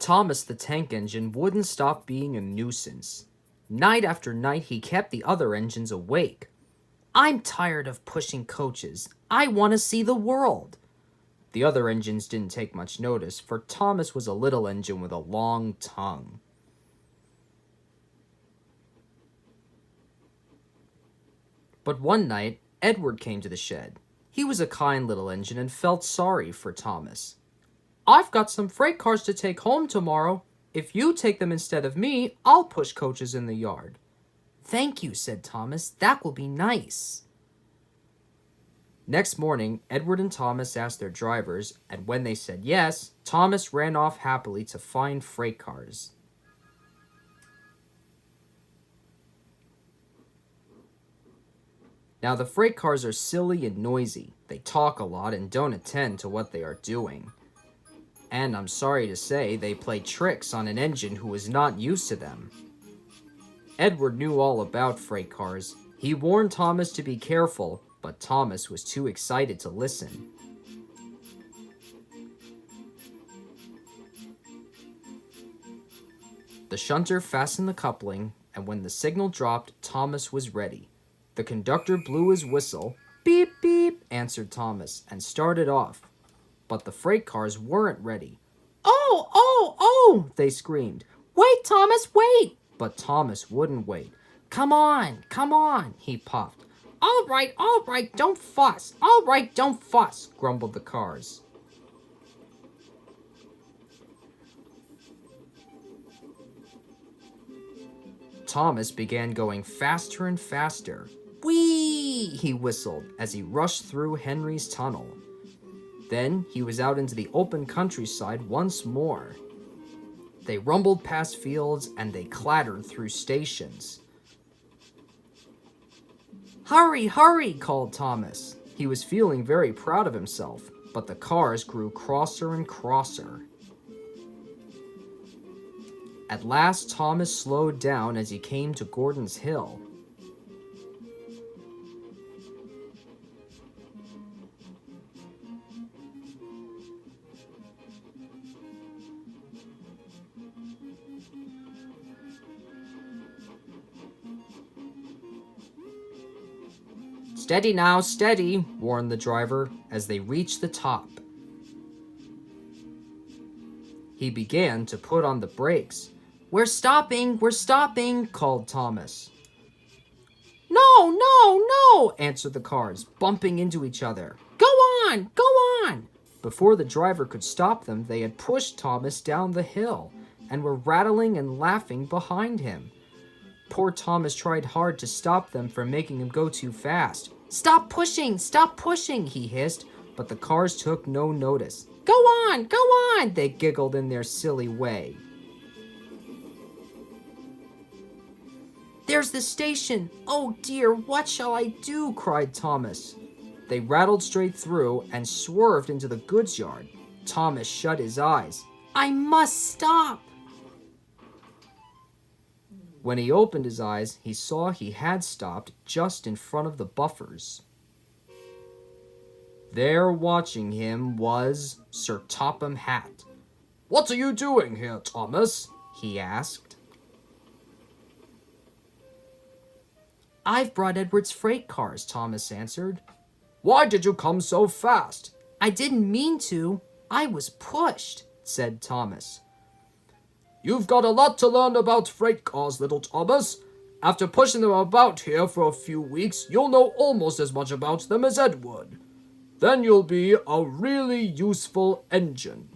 Thomas the tank engine wouldn't stop being a nuisance. Night after night he kept the other engines awake. "I'm tired of pushing coaches. I want to see the world." The other engines didn't take much notice, for Thomas was a little engine with a long tongue. But one night, Edward came to the shed. He was a kind little engine and felt sorry for Thomas. "I've got some freight cars to take home tomorrow. If you take them instead of me, I'll push coaches in the yard." "Thank you," said Thomas. "That will be nice." Next morning, Edward and Thomas asked their drivers, and when they said yes, Thomas ran off happily to find freight cars. Now, the freight cars are silly and noisy. They talk a lot and don't attend to what they are doing. And I'm sorry to say, they play tricks on an engine who was not used to them. Edward knew all about freight cars. He warned Thomas to be careful, but Thomas was too excited to listen. The shunter fastened the coupling, and when the signal dropped, Thomas was ready. The conductor blew his whistle. "Beep, beep," answered Thomas, and started off. But the freight cars weren't ready. "Oh, oh, oh," they screamed. "Wait, Thomas, wait!" But Thomas wouldn't wait. Come on," he puffed. All right, don't fuss. All right, don't fuss," grumbled the cars. Thomas began going faster and faster. "Whee!" he whistled as he rushed through Henry's tunnel. Then he was out into the open countryside once more. They rumbled past fields and they clattered through stations. "Hurry, hurry," called Thomas. He was feeling very proud of himself, but the cars grew crosser and crosser. At last, Thomas slowed down as he came to Gordon's Hill. "Steady now, steady," warned the driver as they reached the top. He began to put on the brakes. We're stopping," called Thomas. No," answered the cars, bumping into each other. Go on." Before the driver could stop them, they had pushed Thomas down the hill and were rattling and laughing behind him. Poor Thomas tried hard to stop them from making him go too fast. Stop pushing, he hissed, but the cars took no notice. Go on, they giggled in their silly way. There's the station. Oh dear, what shall I do? Cried Thomas. They rattled straight through and swerved into the goods yard. Thomas shut his eyes. I must stop. When he opened his eyes, he saw he had stopped just in front of the buffers. There watching him was Sir Topham Hatt. What are you doing here, Thomas? He asked. I've brought Edward's freight cars, Thomas answered. Why did you come so fast? I didn't mean to. I was pushed, said Thomas. You've got a lot to learn about freight cars, little Thomas. After pushing them about here for a few weeks, you'll know almost as much about them as Edward. Then you'll be a really useful engine.